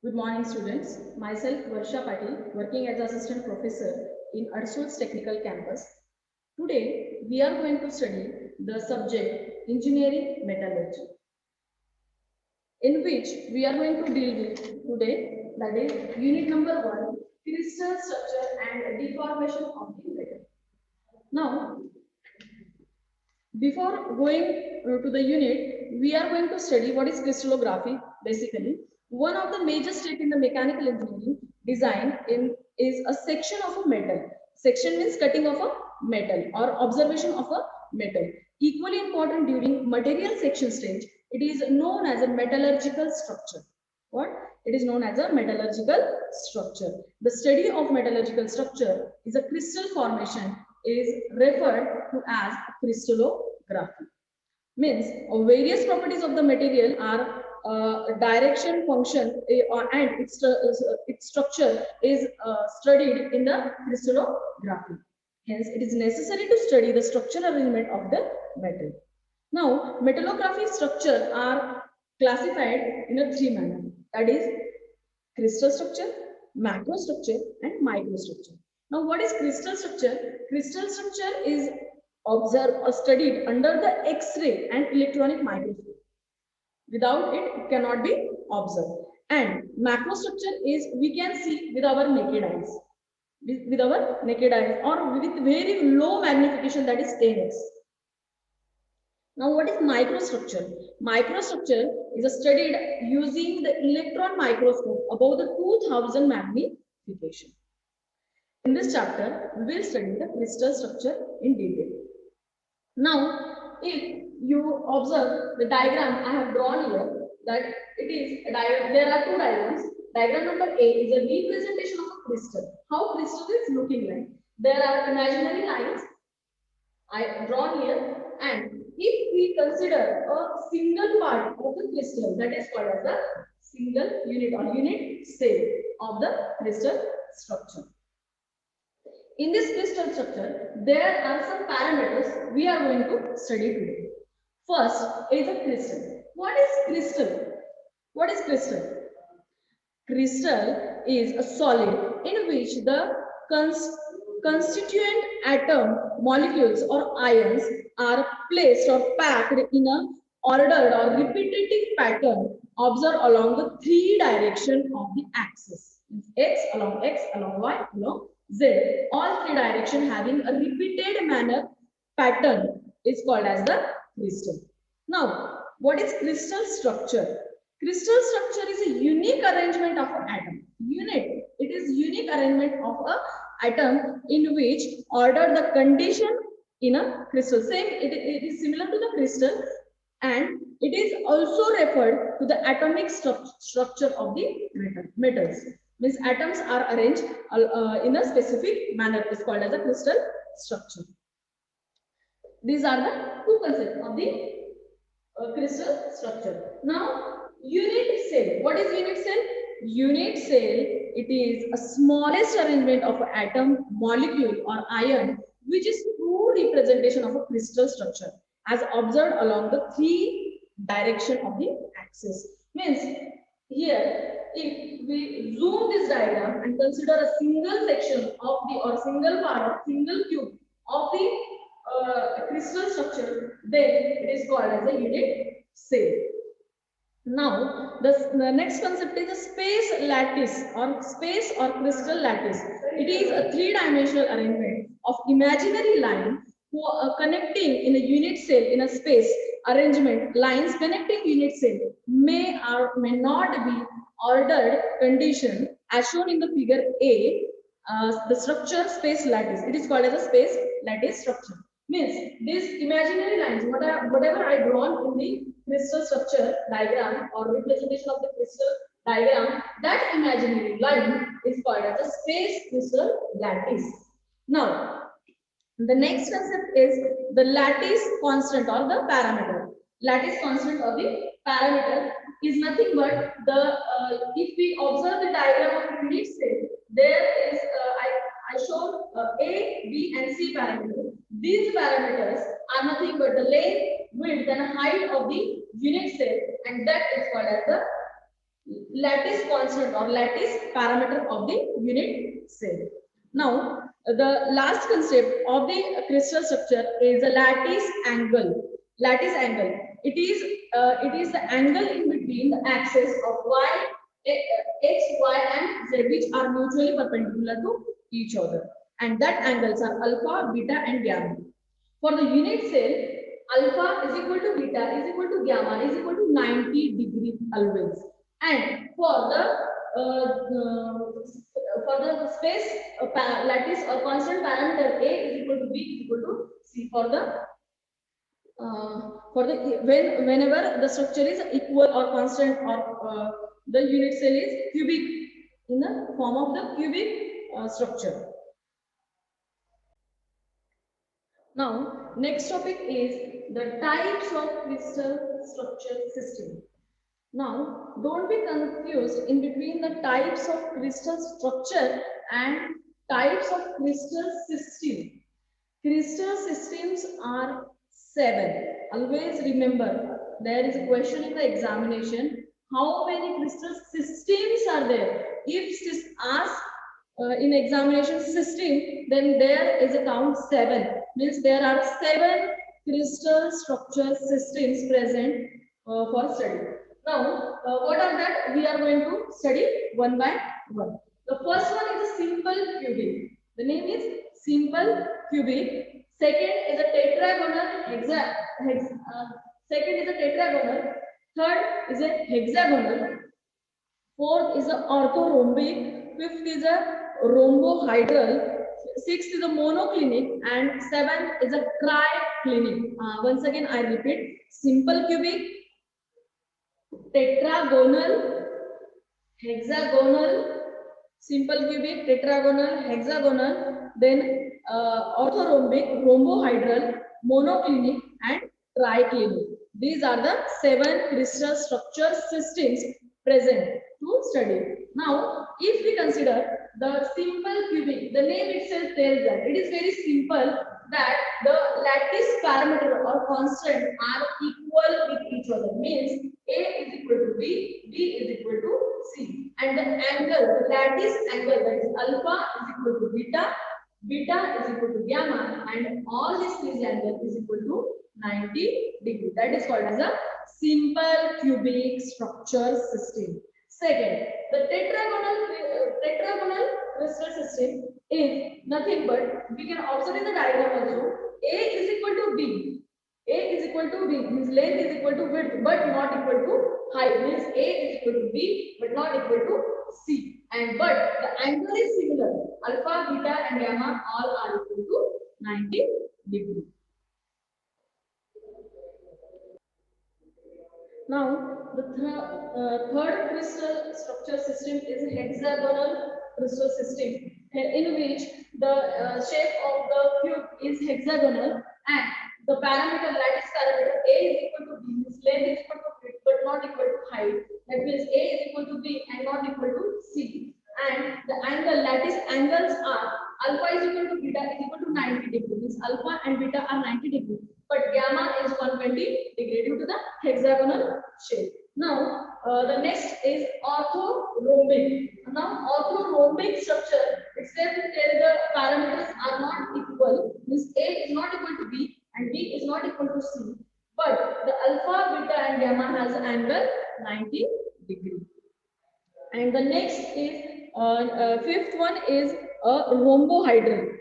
Good morning, students. Myself, Varsha Patil, working as assistant professor in Arsul's Technical Campus. Today, we are going to study the subject Engineering Metallurgy, in which we are going to deal with today, that is unit number 1, crystal structure and deformation of the metal. Now, before going to the unit, we are going to study what is crystallography. Basically, one of the major steps in the mechanical engineering design is a section of a metal. Section means cutting of a metal or observation of a metal. Equally important during material section stage, it is known as a metallurgical structure. What? It is known as a metallurgical structure. The study of metallurgical structure is a crystal formation is referred to as crystallography. Means various properties of the material are direction, function, and its structure is studied in the crystallography. Hence, it is necessary to study the structural arrangement of the metal. Now, metallography structure are classified in a three manner. That is crystal structure, macrostructure, and microstructure. Now, what is crystal structure? Crystal structure is observed or studied under the X-ray and electronic microscope. Without it, it cannot be observed. And macrostructure is we can see with our naked eyes. With our naked eyes or with very low magnification, that is 10x. Now, what is microstructure? Microstructure is studied using the electron microscope above the 2000 magnification. In this chapter, we will study the crystal structure in detail. Now, if you observe the diagram I have drawn here, that it is a diagram, there are two diagrams. Diagram number A is a representation of a crystal. How crystal is looking like? There are imaginary lines I drawn here, and if we consider a single part of the crystal, that is called as the single unit or unit cell of the crystal structure. In this crystal structure, there are some parameters we are going to study today. First is a crystal. What is crystal? What is crystal? Crystal is a solid in which the constituent atom, molecules or ions are placed or packed in a ordered or repetitive pattern observed along the three direction of the axis. X, along Y, along Z. All three direction having a repeated manner pattern is called as the crystal. Now, what is crystal structure? Crystal structure is a unique arrangement of an atom. Unit. It is unique arrangement of a atom in which order the condition in a crystal. Same, it is similar to the crystal, and it is also referred to the atomic structure of the metals. Means atoms are arranged in a specific manner. It is called as a crystal structure. These are the two concepts of the crystal structure. Now, unit cell. What is unit cell? Unit cell, it is a smallest arrangement of an atom, molecule or ion, which is true representation of a crystal structure as observed along the three direction of the axis. Means here, if we zoom this diagram and consider a single section of the or single part or single cube of the crystal structure, then it is called as a unit cell. Now, the next concept is a space lattice or space or crystal lattice. It is a three-dimensional arrangement of imaginary lines who are connecting in a unit cell in a space arrangement. Lines connecting unit cell may or may not be ordered condition as shown in the figure A. The structure space lattice. It is called as a space lattice structure. Means these imaginary lines, whatever I drawn in the crystal structure diagram or representation of the crystal diagram, that imaginary line is called as a space crystal lattice. Now, the next concept is the lattice constant or the parameter. Lattice constant or the parameter is nothing but the if we observe the diagram of unit cell, there is I showed A, B, and C parameters. These parameters are nothing but the length, width, and height of the unit cell, and that is called as the lattice constant or lattice parameter of the unit cell. Now, the last concept of the crystal structure is a lattice angle. Lattice angle. It is the angle in between the axis of x, y, and z, which are mutually perpendicular to each other, and that angles are alpha, beta, and gamma. For the unit cell, alpha is equal to beta is equal to gamma is equal to 90 degree always. And for the space lattice or constant parameter A is equal to B is equal to C for the whenever the structure is equal or constant, or the unit cell is cubic in the form of the cubic structure. Now, next topic is the types of crystal structure system. Now, don't be confused in between the types of crystal structure and types of crystal system. Crystal systems are 7. Always remember, there is a question in the examination, how many crystal systems are there? If it is asked in examination system, then there is a count 7. Means there are 7 crystal structure systems present for study. Now, what are that? We are going to study one by one. The first one is a simple cubic. The name is simple cubic. Second is a tetragonal second is a tetragonal. Third is a hexagonal. Fourth is a orthorhombic. Fifth is a rhombohedral. Sixth is a monoclinic, and seventh is a triclinic. Once again, I repeat: simple cubic, tetragonal, hexagonal, simple cubic, tetragonal, hexagonal, then orthorhombic, rhombohedral, monoclinic, and triclinic. These are the 7 crystal structure systems present to study. Now, if we consider the simple cubic, the name itself tells that it is very simple, that the lattice parameter or constant are equal with each other. Means A is equal to B, B is equal to C, and the angle, the lattice angle, that is alpha is equal to beta, beta is equal to gamma, and all these angles is equal to 90 degree. That is called as a simple cubic structure system. Second, the tetragonal crystal system is nothing but, we can observe in the diagram also, A is equal to B. A is equal to B means length is equal to width but not equal to height. Means A is equal to B but not equal to C. And but the angle is similar. Alpha, beta, and gamma all are equal to 90 degree. Now, the third crystal structure system is a hexagonal crystal system, in which the shape of the cube is hexagonal, and the parameter, lattice parameter A is equal to B, means length is equal to width but not equal to height. That means A is equal to B and not equal to C. And the angle, lattice angles are alpha is equal to beta is equal to 90 degree. Means alpha and beta are 90 degree, but gamma is 120 degree due to the hexagonal shape. Now, the next is orthorhombic. Now, orthorhombic structure, except there the parameters are not equal, means A is not equal to B and B is not equal to C, but the alpha, beta, and gamma has an angle 90 degree. And the next is fifth one is a rhombohedral.